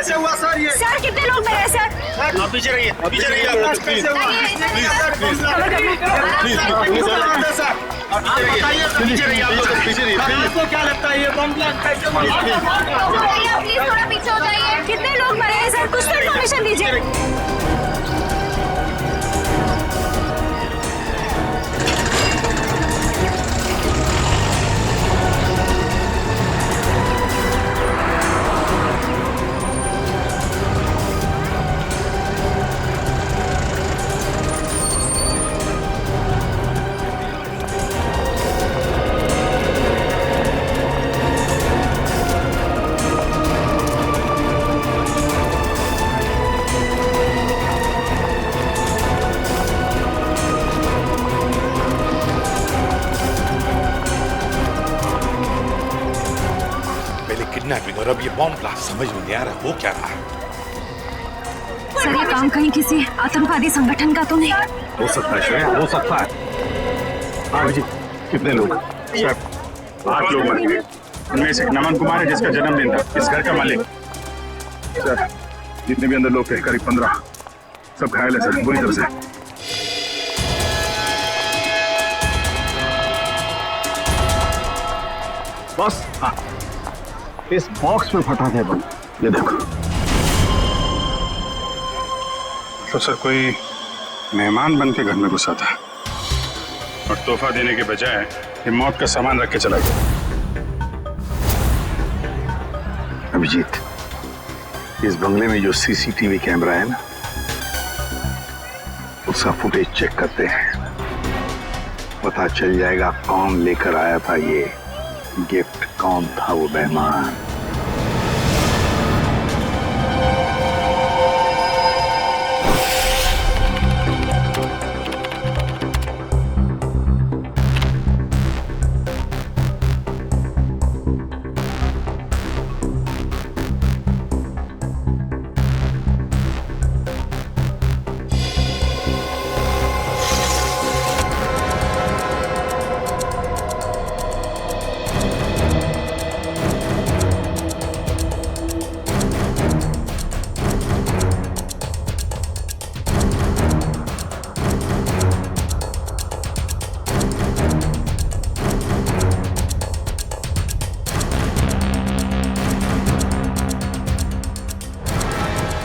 कैसे हुआ सर ये? सर कितने लोग मरे सर? आप पीछे रहिए, पीछे रहिए। कैसे हुआ? पीछे रहिए आप लोग, पीछे रहिए। आपको क्या लगता है ये बम ब्लास्ट कैसे हुआ? प्लीज थोड़ा पीछे हो जाइए। कितने लोग मरे हैं सर? कुछ तो इन्फॉर्मेशन दीजिए। और अब ये बॉम्ब ब्लास्ट समझ में नहीं आ रहा हो क्या रहा है। सर ये काम कहीं किसी आतंकवादी संगठन का तो नहीं? हो सकता है श्रेया, हो सकता है। हाँ जी, कितने लोग? सर 8 लोग मरे। उनमें से नमन कुमार है जिसका जन्मदिन था, इस घर का मालिक। सर जितने भी अंदर लोग थे करीब 15, सब घायल है सर, बुरी तरह से। बस हाँ, इस बॉक्स में फटा था बम, ये देखो। तो सर कोई मेहमान बन के घर में घुसा था और तोहफा देने के बजाय ये मौत का सामान रख के चला गया। अभिजीत, इस बंगले में जो सीसीटीवी कैमरा है ना, उसका फुटेज चेक करते हैं, पता चल जाएगा कौन लेकर आया था ये गिफ्ट, कौन था वो मेहमान।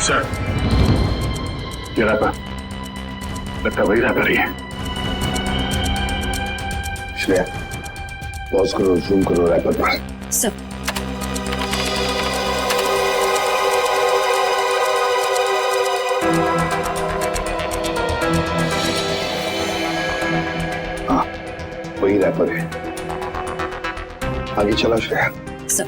सर ये रैपर लगता वही रैपर ही है। श्रेया, पॉज करो, जूम करो रैपर पर। सर हाँ, वही रैपर है। आगे चला श्रेया। सर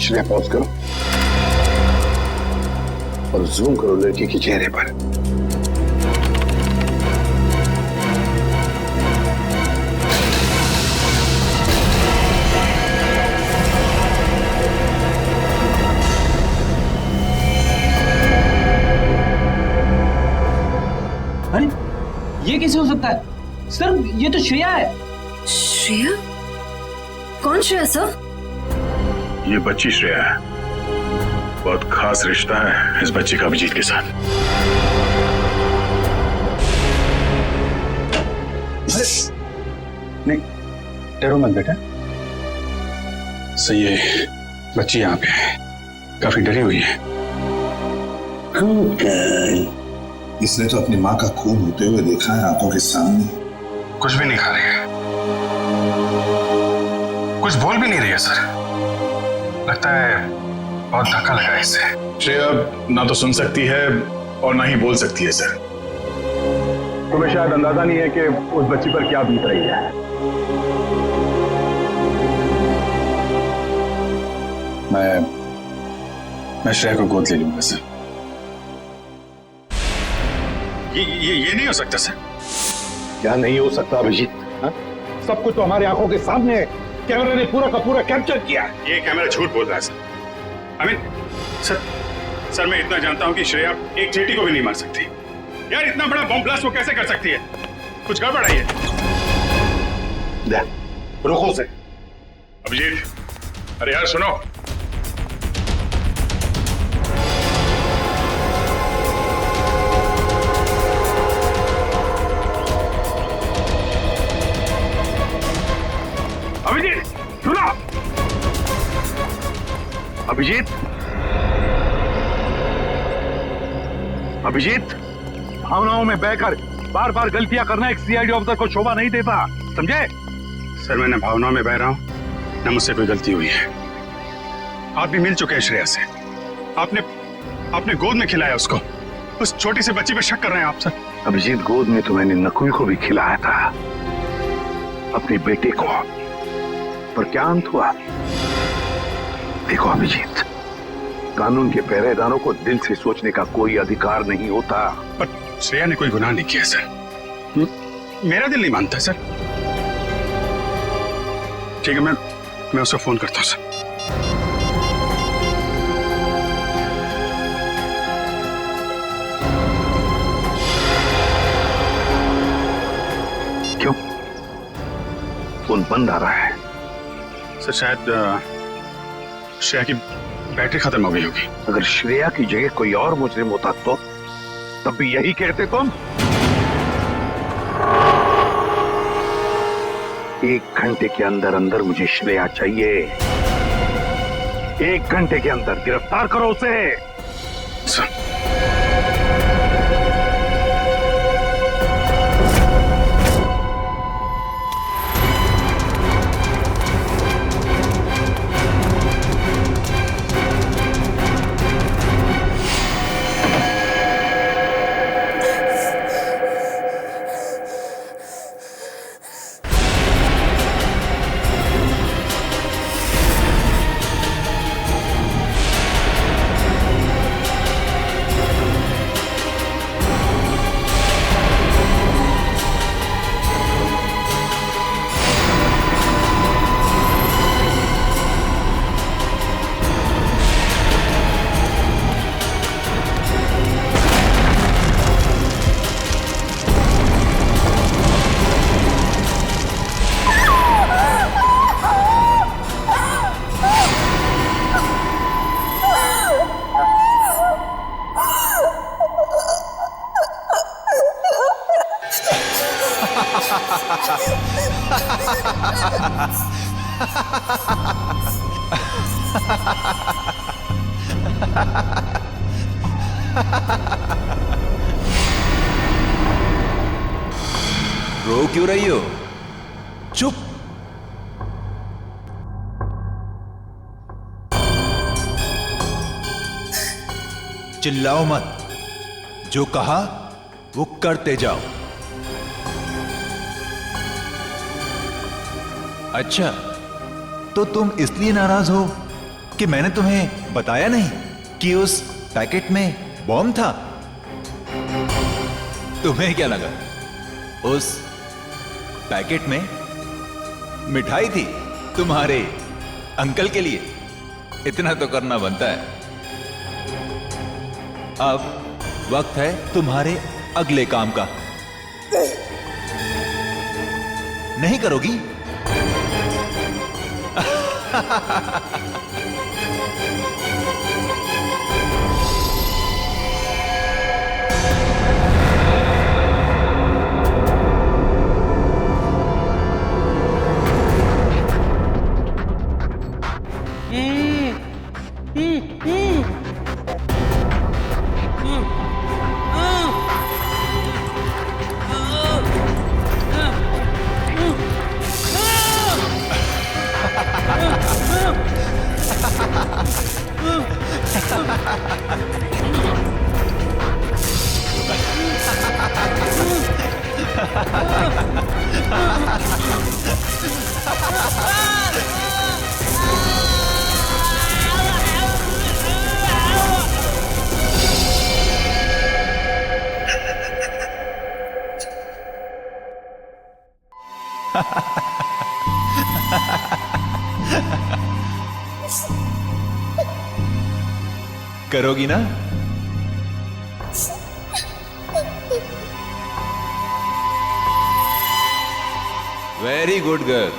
श्रेया, पॉज करो और जूम करो लड़की के चेहरे पर। अरे ये कैसे हो सकता है सर? ये तो श्रेया है। श्रेया? कौन श्रेया सर? ये बच्ची श्रेया है। बहुत खास रिश्ता है इस बच्ची का अभिजीत के साथ। नहीं डरो मत बेटा। सही है, बच्ची यहाँ पे है, काफी डरी हुई है। इसने तो अपनी माँ का खून होते हुए देखा है आंखों के सामने। कुछ भी नहीं खा रही है, कुछ बोल भी नहीं रही है सर। लगता है बहुत धक्का लगा है इससे। श्रेया ना तो सुन सकती है और ना ही बोल सकती है सर। तुम्हें शायद अंदाजा नहीं है कि उस बच्ची पर क्या बीत रही है। मैं श्रेया को गोद ले लूंगा सर। ये नहीं हो सकता सर। क्या नहीं हो सकता अभिजीत? सब कुछ तो हमारी आंखों के सामने है। कैमरे ने पूरा का पूरा कैप्चर किया। ये कैमरा झूठ बोल रहा है सर। सर मैं इतना जानता हूं कि श्रेया एक चींटी को भी नहीं मार सकती। यार इतना बड़ा बॉम्ब ब्लास्ट वो कैसे कर सकती है? कुछ गड़बड़ है ये। रुको से। अभिजीत, अरे यार सुनो। अभिजीत सुनो। अभिजीत, अभिजीत, भावनाओं में बहकर बार बार गलतियां करना एक सीआईडी ऑफिसर को शोभा नहीं देता, समझे? सर मैं न भावनाओं में बह रहा हूं न मुझसे कोई गलती हुई है। आप भी मिल चुके हैं श्रेया से। आपने गोद में खिलाया उसको। उस छोटी सी बच्ची पे शक कर रहे हैं आप सर। अभिजीत, गोद में तो मैंने नकुल को भी खिलाया था, अपने बेटे को, पर क्या अंत हुआ? देखो अभिजीत, कानून के पहरेदारों को दिल से सोचने का कोई अधिकार नहीं होता। पर श्रेया ने कोई गुनाह नहीं किया सर। मेरा दिल नहीं मानता सर। ठीक है, मैं उसको फोन करता हूं सर। क्यों फोन बंद आ रहा है? सर शायद श्रेया की बैटरी खत्म हो गई होगी। अगर श्रेया की जगह कोई और मुजरिम होता तो तब भी यही कहते तुम? 1 घंटे के अंदर अंदर मुझे श्रेया चाहिए। 1 घंटे के अंदर गिरफ्तार करो उसे। सर रो क्यों रही हो? चुप। चिल्लाओ मत, जो कहा वो करते जाओ। अच्छा, तो तुम इसलिए नाराज हो कि मैंने तुम्हें बताया नहीं कि उस पैकेट में बॉम्ब था? तुम्हें क्या लगा उस पैकेट में मिठाई थी तुम्हारे अंकल के लिए? इतना तो करना बनता है। अब वक्त है तुम्हारे अगले काम का। नहीं करोगी? करोगी ना? Very good girl.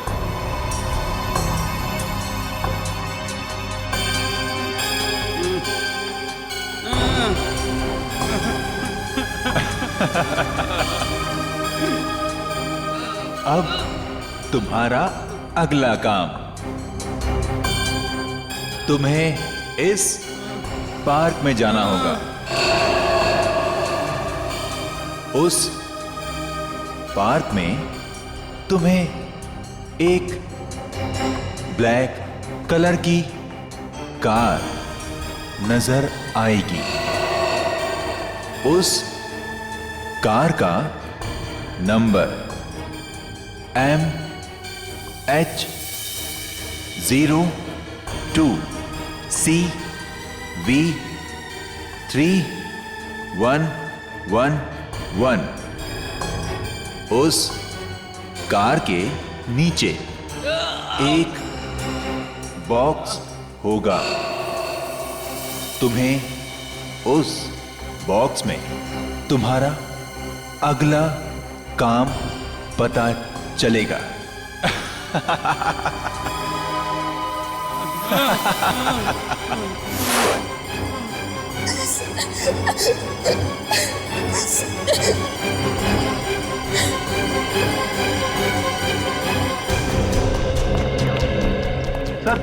अब तुम्हारा अगला काम, तुम्हें इस पार्क में जाना होगा। उस पार्क में तुम्हें एक ब्लैक कलर की कार नजर आएगी। उस कार का नंबर MH02CV3111। उस कार के नीचे एक बॉक्स होगा। तुम्हें उस बॉक्स में तुम्हारा अगला काम पता चलेगा। सर,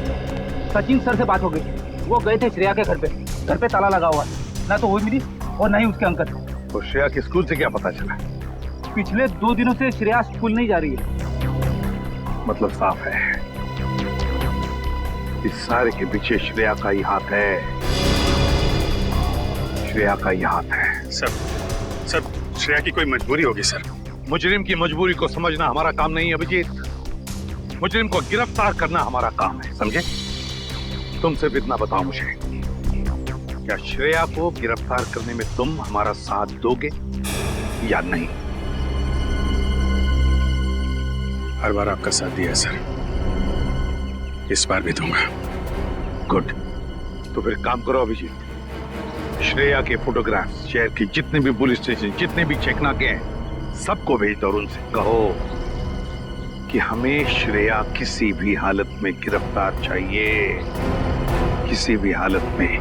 सचिन सर से बात हो गई। वो गए थे श्रेया के घर पे। घर पे ताला लगा हुआ है, ना तो वो मिली और ना ही उसके अंकल। तो श्रेया के स्कूल से क्या पता चला? पिछले 2 दिनों से श्रेया स्कूल नहीं जा रही है। मतलब साफ है, इस सारे के पीछे श्रेया का ही हाथ है। श्रेया का ही हाथ है। सर श्रेया की कोई मजबूरी होगी सर। मुजरिम की मजबूरी को समझना हमारा काम नहीं है अभिजीत। मुजरिम को गिरफ्तार करना हमारा काम है, समझे? तुम सिर्फ इतना बताओ मुझे, क्या श्रेया को गिरफ्तार करने में तुम हमारा साथ दोगे या नहीं? हर बार आपका साथ दिया है सर, इस बार भी दूंगा। गुड। तो फिर काम करो अभिजीत, श्रेया के फोटोग्राफ शहर की जितने भी पुलिस स्टेशन, जितने भी चेकनाके हैं, सबको भेज दो और उनसे कहो कि हमें श्रेया किसी भी हालत में गिरफ्तार चाहिए, किसी भी हालत में।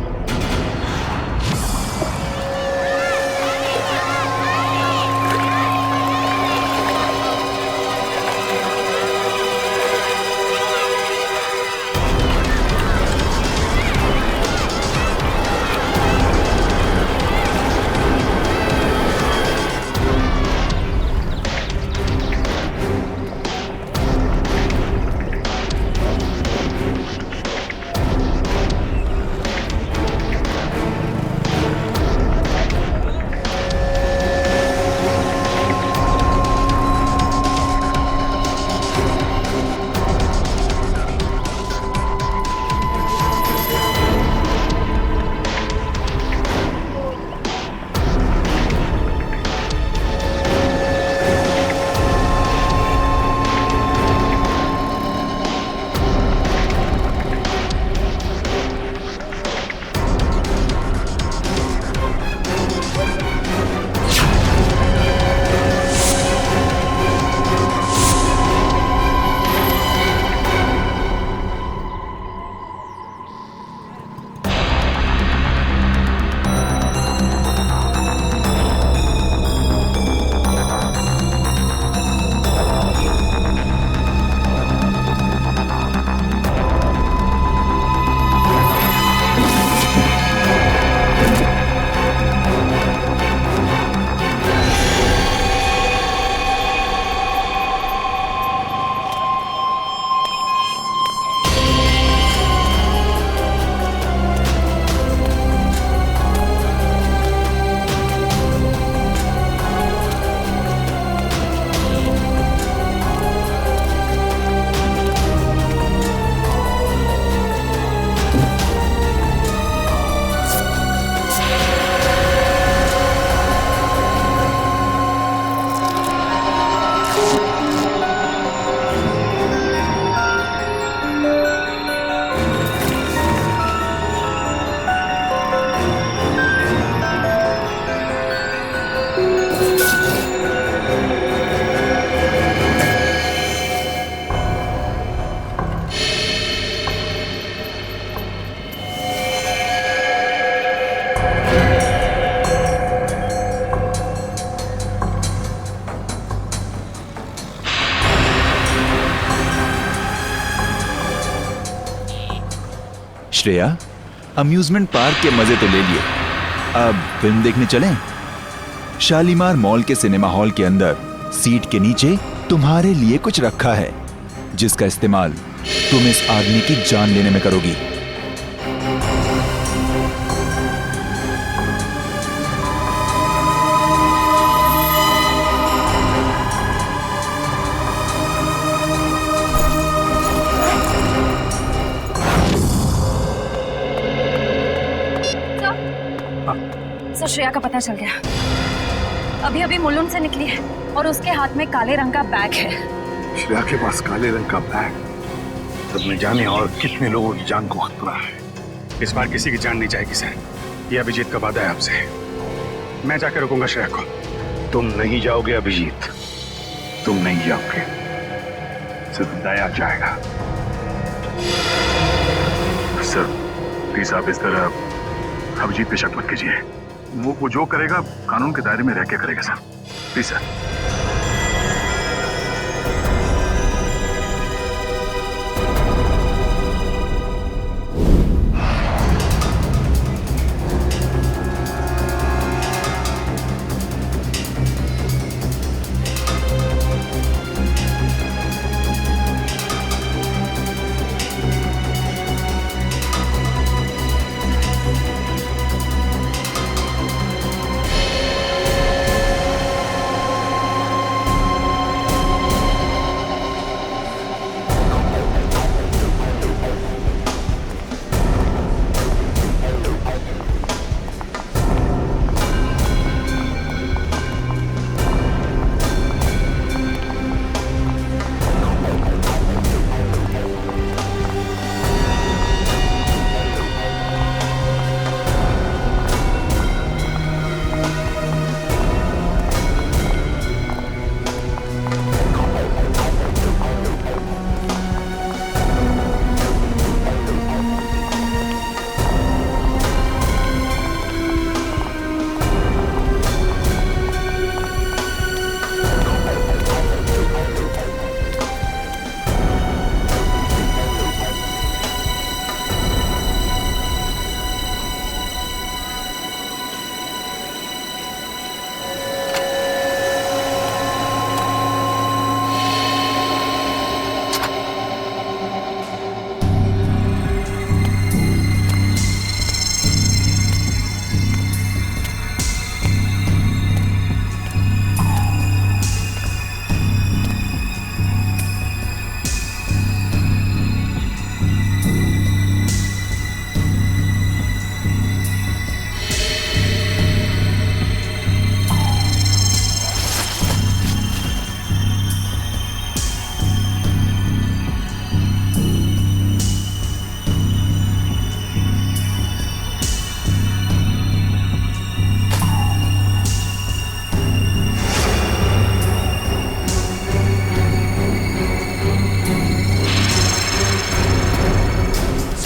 श्रेया, अम्यूजमेंट पार्क के मजे तो ले लिए, अब फिल्म देखने चलें? शालीमार मॉल के सिनेमा हॉल के अंदर सीट के नीचे तुम्हारे लिए कुछ रखा है, जिसका इस्तेमाल तुम इस आदमी की जान लेने में करोगी। सर, श्रेया का पता चल गया। अभी अभी मुलुंड से निकली है और उसके हाथ में काले रंग का बैग है। श्रेया के पास काले रंग का बैग, तब न जाने और कितने लोगों की जान को खतरा है। इस बार किसी की जान नहीं जाएगी सर, ये अभिजीत का वादा है आपसे। मैं जाकर रुकूंगा श्रेया को। तुम नहीं जाओगे अभिजीत, तुम नहीं जाओगे, सिर्फ दया जाएगा। सर प्लीज आप इस तरह अभिजीत पे शक मत कीजिए। वो जो करेगा कानून के दायरे में रह के करेगा sir, please sir.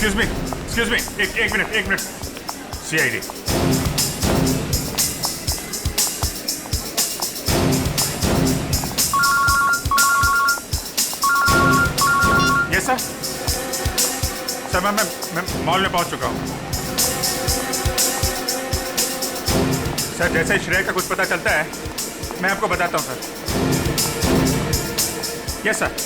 Excuse me, एक minute. CID yes sir. Sir मैं मॉल में पहुंच चुका हूं सर। जैसे ही श्रेया का कुछ पता चलता है मैं आपको बताता हूं सर। Yes sir.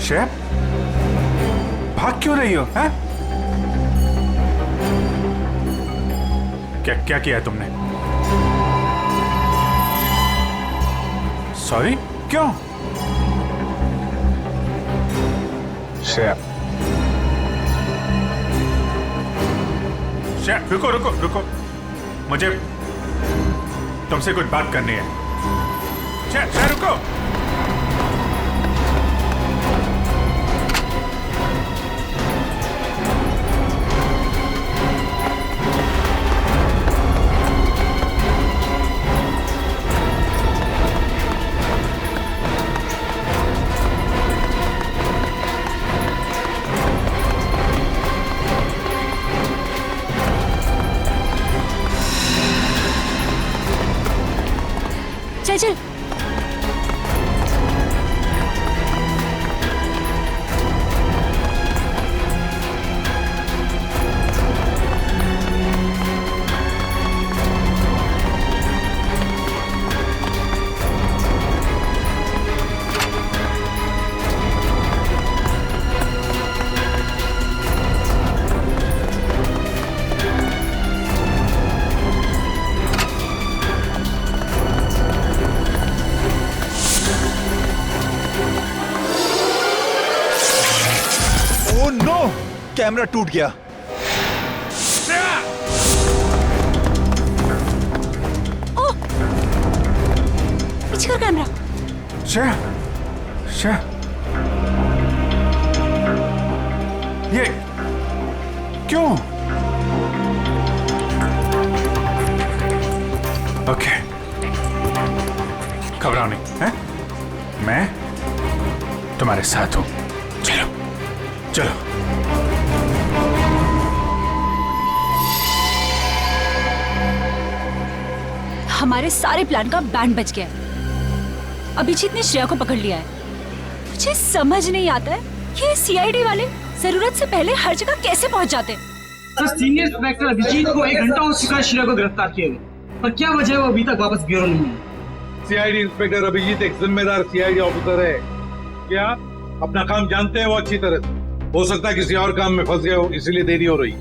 श्रेया, भाग क्यों रही हो? हैं? क्या क्या किया है तुमने? सॉरी, क्यों? श्रेया, श्रेया, रुको रुको रुको, मुझे तुमसे कुछ बात करनी है। श्रेया, श्रेया रुको। चल चल। ओह नो, कैमरा टूट गया। पीछे कर कैमरा। श्रेया, श्रेया, ये क्यों? ओके, घबराओ नहीं, हैं? मैं तुम्हारे साथ हूं। चलो चलो। हमारे सारे प्लान का बैंड बज गया है। अभिजीत ने श्रेया को पकड़ लिया है। मुझे समझ नहीं आता है ये सीआईडी वाले जरूरत से पहले हर जगह कैसे पहुंच जाते हैं। सर, सीनियर इंस्पेक्टर अभिजीत को 1 घंटा हो चुका है श्रेया को गिरफ्तार किए हुए, पर क्या वजह है वो अभी तक वापस ब्यूरो नहीं है। सीआईडी इंस्पेक्टर अभिजीत एक जिम्मेदार सीआईडी ऑफिसर है। क्या अपना काम जानते हैं वो अच्छी तरह से? हो सकता है किसी और काम में फंस गए हो, इसीलिए देरी हो रही है।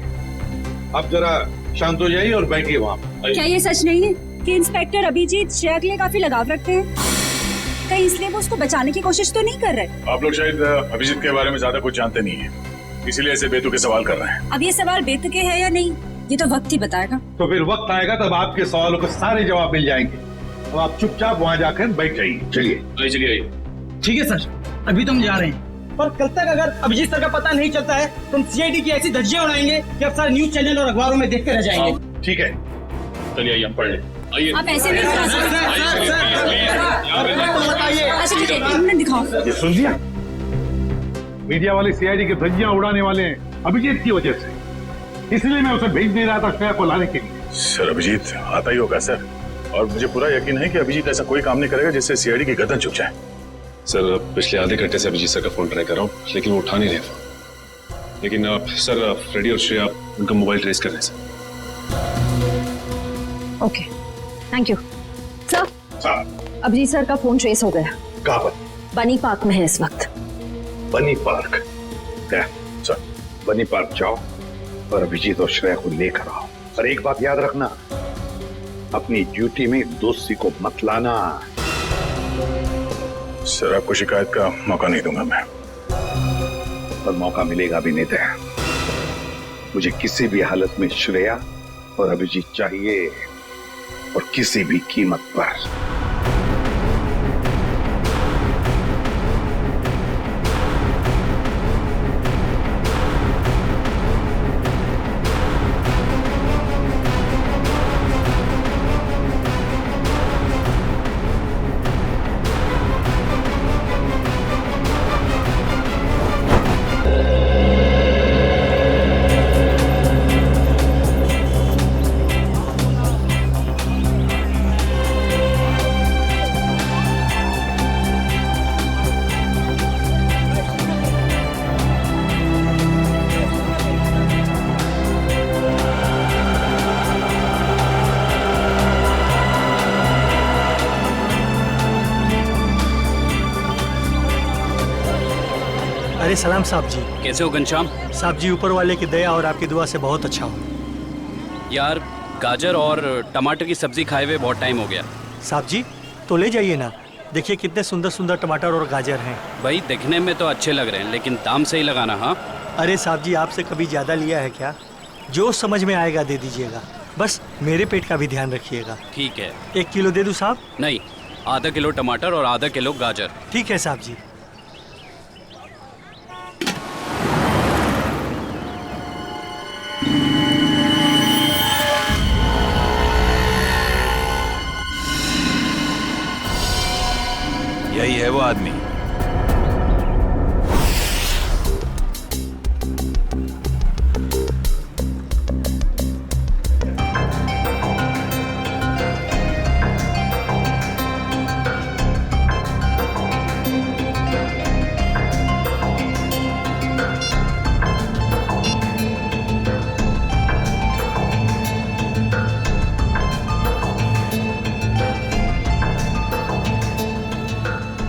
अब जरा शांत हो जाइए और बैठिए वहाँ। क्या ये सच नहीं है कि इंस्पेक्टर अभिजीत श्रेया के लिए काफी लगाव रखते हैं? कहीं इसलिए वो उसको बचाने की कोशिश तो नहीं कर रहे? आप लोग शायद अभिजीत के बारे में ज्यादा कुछ जानते नहीं है, इसीलिए ऐसे बेतुके सवाल कर रहे हैं। अब ये सवाल बेतुके है या नहीं, ये तो वक्त ही बताएगा। तो फिर वक्त आएगा तब आपके सवालों के सारे जवाब मिल जाएंगे। अब आप चुपचाप वहाँ जाकर बैठ जाइए। चलिए चलिए। ठीक है सर, अभी तुम जा रहे हैं, पर कल तक अगर अभिजीत सर का पता नहीं चलता है तो हम सीआईडी की ऐसी धज्जियां उड़ाएंगे कि अब सारे न्यूज चैनल और अखबारों में देखते रह जाएंगे। ठीक है, चलिए आइए हम पढ़ लें। आइए। आप ऐसे नहीं दिखा सकते। अच्छा ठीक है, 1 मिनट दिखाओ। ये सुन लिया, मीडिया वाले सीआईडी के धज्जियां उड़ाने वाले हैं अभिजीत की वजह से, इसलिए मैं उसे भेज नहीं रहा था श्रेया को लाने के लिए। सर, अभिजीत आता ही होगा सर, और मुझे पूरा यकीन है कि अभिजीत ऐसा कोई काम नहीं करेगा जिससे सीआईडी की गर्दन झुक जाए। सर, पिछले आधे घंटे से अभिजीत सर का फोन ट्राई कर रहा हूँ, लेकिन वो उठा नहीं रहे फोन। लेकिन सर, फ्रेडी और श्रेया उनका मोबाइल ट्रेस कर रहे हैं sir. Okay, thank you sir. Abhijit sir का फोन ट्रेस हो गया। कहाँ पर? बनी पार्क में है इस वक्त। बनी पार्क? सर, बनी पार्क जाओ और अभिजीत और श्रेया को लेकर आओ। और एक बात याद रखना, अपनी ड्यूटी में दोस्ती को मत लाना। सर, आपको शिकायत का मौका नहीं दूंगा मैं। पर मौका मिलेगा भी नहीं। मुझे किसी भी हालत में श्रेया और अभिजीत चाहिए, और किसी भी कीमत पर। अरे सलाम साहब जी। कैसे हो घनश्याम? साहब जी ऊपर वाले की दया और आपकी दुआ से बहुत अच्छा हो। यार गाजर और टमाटर की सब्जी खाए हुए बहुत टाइम हो गया। साहब जी तो ले जाइए ना, देखिए कितने सुंदर सुंदर टमाटर और गाजर हैं। भाई देखने में तो अच्छे लग रहे हैं, लेकिन दाम सही लगाना। हाँ अरे साहब जी आपसे कभी ज़्यादा लिया है क्या? जो समझ में आएगा दे दीजिएगा, बस मेरे पेट का भी ध्यान रखिएगा। ठीक है। 1 किलो दे दूँ साहब? नहीं, आधा किलो टमाटर और आधा किलो गाजर। ठीक है साहब जी। यही है वो आदमी।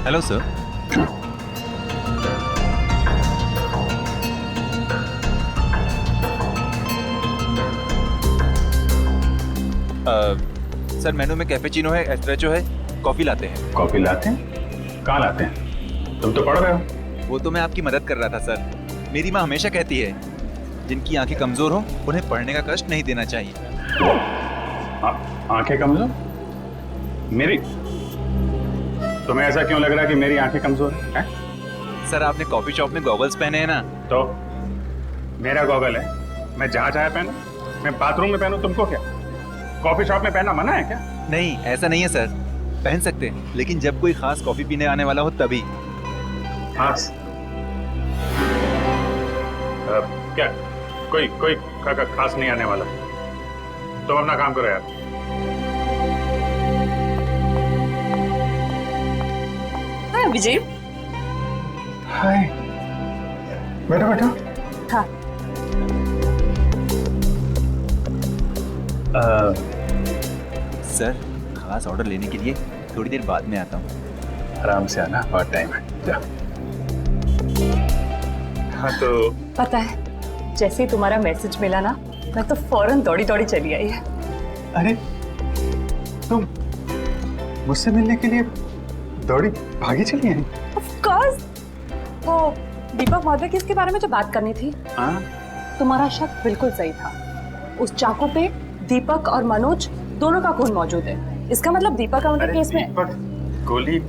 Hello sir. सर मेनू में कैपेचिनो है, एस्प्रेसो है, कॉफी लाते हैं। कॉफी लाते हैं? कहाँ लाते हैं? तुम तो पढ़ रहे हो। वो तो मैं आपकी मदद कर रहा था सर। मेरी माँ हमेशा कहती है जिनकी आंखें कमजोर हो उन्हें पढ़ने का कष्ट नहीं देना चाहिए। आंखें कमजोर? मेरी? तुम्हें ऐसा क्यों लग रहा है कि मेरी आंखें कमजोर हैं? सर आपने कॉफी शॉप में गॉगल्स पहने हैं ना? तो मेरा गॉगल है, मैं जहाँ चाहे पहनूं, मैं बाथरूम में पहनूं, तुमको क्या? कॉफी शॉप में पहनना मना है क्या? नहीं ऐसा नहीं है सर, पहन सकते हैं, लेकिन जब कोई खास कॉफी पीने आने वाला हो तभी। खास? क्या कोई कोई खास नहीं आने वाला? तुम अपना काम करो यार। हाय अभिजीत। हाय, बैठो बैठो। हाँ। सर खास ऑर्डर लेने के लिए थोड़ी देर बाद में आता हूँ। आराम से आना, बहुत टाइम है। जा। हाँ तो पता है जैसे ही तुम्हारा मैसेज मिला ना, मैं तो फौरन दौड़ी दौड़ी चली आई है। अरे तुम मुझसे मिलने के लिए दौड़ी भागी चली आई? Of course. वो दीपक महोदय की इसके बारे में जो बात करनी थी, तुम्हारा शक बिल्कुल सही था। उस चाकू पे दीपक और मनोज दोनों का खून मौजूद है। इसका मतलब दीपक का उनके केस में गोली।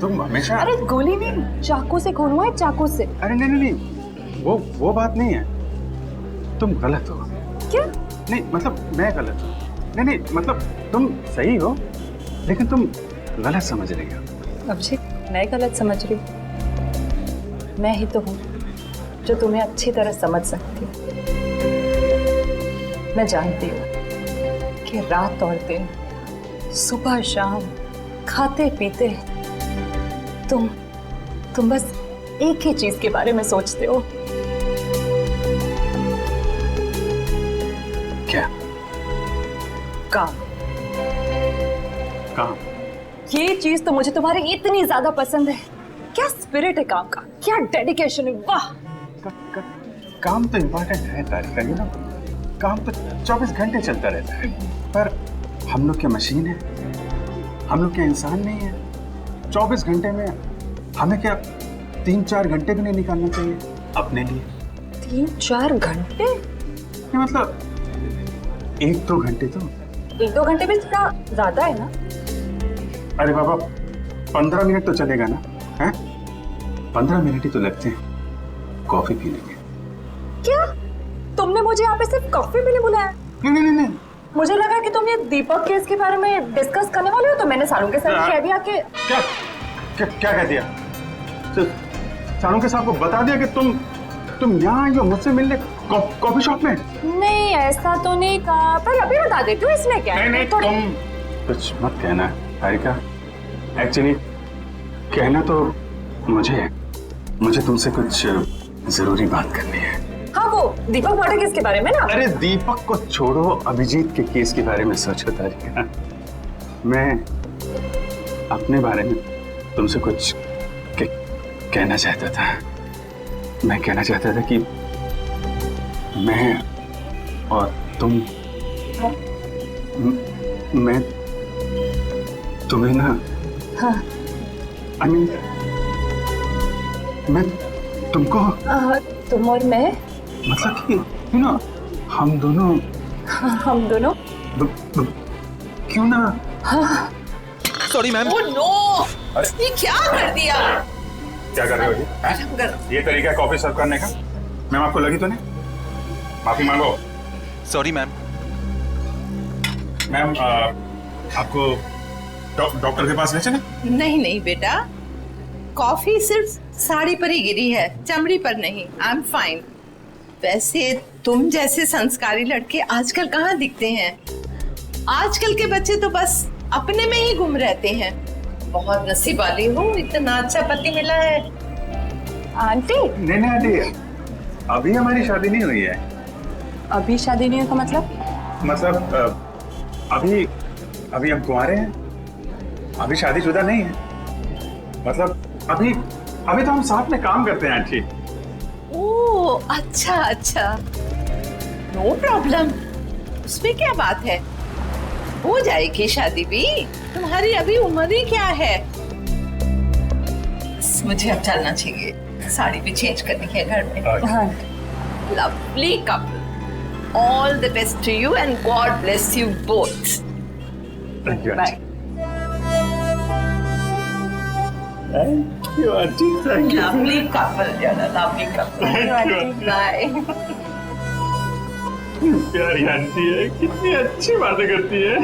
तुम हमेशा। अरे गोली नहीं, चाकू से खून हुआ है, चाकू से। अरे नहीं नहीं नहीं, वो बात नहीं है। तुम गलत हो। क्या? नहीं मतलब मैं गलत हूँ। नहीं नहीं मतलब तुम सही हो, लेकिन तुम गलत समझ रही हो। अभिजीत मैं गलत समझ रही हूँ? मैं ही तो हूँ जो तुम्हें अच्छी तरह समझ सकती हूँ। मैं जानती हूँ कि रात और दिन, सुबह शाम, खाते पीते तुम बस एक ही चीज के बारे में सोचते हो। क्या? काम। काम? ये चीज तो मुझे तुम्हारी इतनी ज्यादा पसंद है। क्या स्पिरिट है काम का, क्या डेडिकेशन है, वाह। काम तो इम्पोर्टेंट है तारिका, यू नो। काम तो 24 घंटे चलता रहता है, पर हम लोग क्या मशीन है? हम लोग क्या इंसान नहीं है? 24 घंटे में हमें क्या 3-4 घंटे भी नहीं निकालना चाहिए अपने लिए? 3-4 घंटे? मतलब 1-2 घंटे तो। 1-2 घंटे भी थोड़ा ज्यादा है ना। अरे बाबा 15 मिनट तो चलेगा ना, हैं? 15 मिनट ही तो लगते हैं कॉफी पीने के। क्या तुमने मुझे यहाँ पे सिर्फ कॉफी पीने बुलाया? नहीं। मुझे लगा कि तुम ये दीपक केस के बारे में डिस्कस करने वाले हो, तो मैंने सारू के साथ कह दिया कि क्या कह दिया? सारू के साहब को बता दिया कि तुम यहाँ आई हो मुझसे मिलने कॉफी शॉप में? नहीं ऐसा तो नहीं कहा, पर अभी बता देती हूँ, इसमें क्या है। नहीं तुम कुछ मत कहना हारिका। एक्चुअली कहना तो मुझे तुमसे कुछ जरूरी बात करनी है। हाँ वो दीपक मर्डर केस के बारे में ना। अरे दीपक को छोड़ो, अभिजीत के केस के बारे में सोचो तारिका। मैं अपने बारे में तुमसे कुछ कहना चाहता था। मैं कहना चाहता था कि मैं और तुम मैं तुम्हें ना, हाँ I mean, मैं तुमको तुम और मैं मतलब कि हम दोनों क्यों ना। हाँ सॉरी मैम। ओह नो, ये क्या कर दिया? क्या कर रहे हो जी? ये तरीका है कॉफी सर्व करने का? मैम आपको लगी तो नहीं? माफी मांगो। Sorry ma'am. मैम आपको डॉक्टर के पास ले चलें? नहीं बेटा, कॉफी सिर्फ साड़ी पर ही गिरी है, चमड़ी पर नहीं। I am fine. वैसे तुम जैसे संस्कारी लड़के आजकल कहाँ दिखते हैं? आजकल के बच्चे तो बस अपने में ही गुम रहते हैं। बहुत नसीब वाली हूँ, इतना अच्छा पति मिला है। आंटी? नहीं आंटी, अभी हमारी शादी नहीं हुई है। अभी शादी नहीं हुई का मतलब अभी हम कुंवारे हैं, अभी शादीशुदा नहीं है। मतलब अभी तो हम साथ में काम करते हैं आंटी। ओह अच्छा, नो प्रॉब्लम, उसमें क्या बात है, हो जाएगी शादी भी। तुम्हारी अभी उम्र ही क्या है। मुझे अब चलना चाहिए, साड़ी भी चेंज करनी है घर में। Lovely couple, all the best to you and God bless you both. Bye. Thank you, auntie. Thank you. Lovely couple, lovely couple. Thank you. Bye. प्यारी आंटी है, कितनी अच्छी बातें करती है।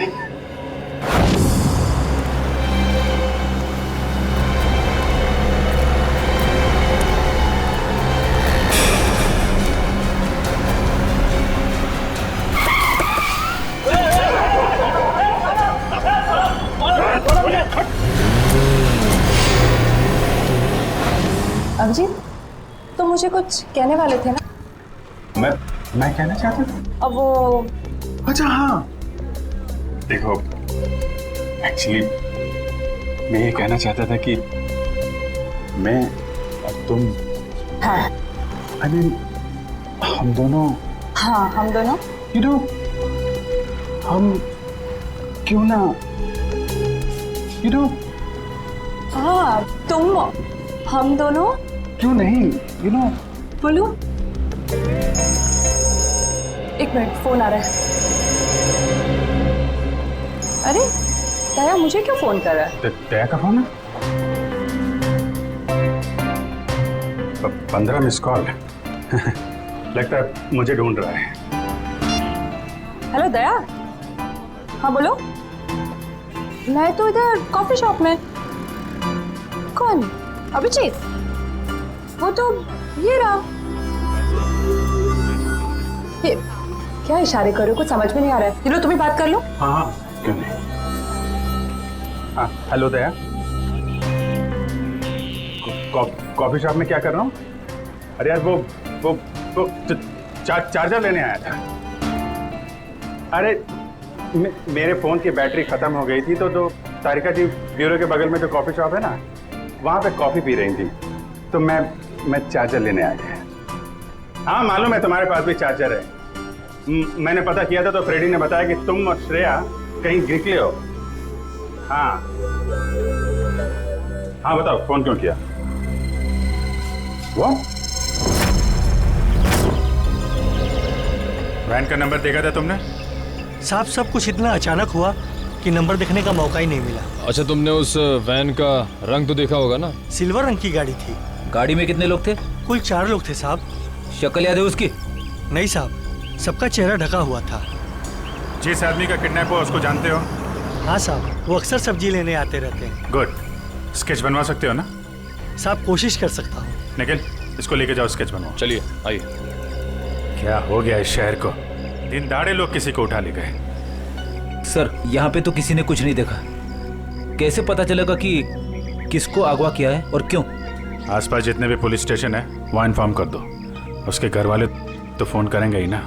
अभिजीत, तो मुझे कुछ कहने वाले थे ना? मैं कहना चाहता था। अब वो अच्छा हाँ, देखो एक्चुअली मैं ये कहना चाहता था कि मैं और तुम, हाँ I mean, हम दोनों you know, हम क्यों ना you know, हाँ तुम हम दोनों क्यों नहीं you know, बोलो। एक मिनट, फोन आ रहा है। अरे दया मुझे क्यों फोन कर रहा है? दया का फोन है? 15 मिस कॉल। लगता है मुझे ढूंढ रहा है। हेलो दया। हाँ बोलो। मैं तो इधर कॉफी शॉप में। कौन? अभिजीत? वो तो ये रहा। ये क्या इशारे कर रहे हो? कुछ समझ में नहीं आ रहा है। चलो तुम्हें बात कर लो। हाँ क्यों नहीं। हाँ हेलो दया, कॉफी शॉप में क्या कर रहा हूँ? अरे यार वो चार्जर लेने आया था। अरे मेरे फोन की बैटरी खत्म हो गई थी, तो तारिका जी ब्यूरो के बगल में जो कॉफी शॉप है ना, वहां पे कॉफी पी रही थी, तो मैं चार्जर लेने आ गया। हाँ मालूम है तुम्हारे पास भी चार्जर है। मैंने पता किया था तो फ्रेडी ने बताया कि तुम और श्रेया कहीं निकले हो। हाँ बताओ फोन क्यों किया? वो वैन का नंबर देखा था तुमने? साहब सब कुछ इतना अचानक हुआ कि नंबर देखने का मौका ही नहीं मिला। अच्छा, तुमने उस वैन का रंग तो देखा होगा ना? सिल्वर रंग की गाड़ी थी। गाड़ी में कितने लोग थे? कुल 4 लोग थे साहब। शक्ल याद है उसकी? नहीं साहब, सबका चेहरा ढका हुआ था। जिस आदमी का किडनैप हुआ उसको जानते हो? हाँ साहब, वो अक्सर सब्जी लेने आते रहते हैं। गुड। स्केच बनवा सकते हो ना? साहब कोशिश कर सकता हूँ। निखिल, इसको लेके जाओ, स्केच बनवाओ। चलिए आइए। क्या हो गया इस शहर को? दिन दाड़े लोग किसी को उठा ले गए। सर, यहाँ पे तो किसी ने कुछ नहीं देखा। कैसे पता चलेगा कि किसको अगवा किया है और क्यों? आसपास जितने भी पुलिस स्टेशन है वहाँ इन्फॉर्म कर दो। उसके घर वाले तो फोन करेंगे ही ना।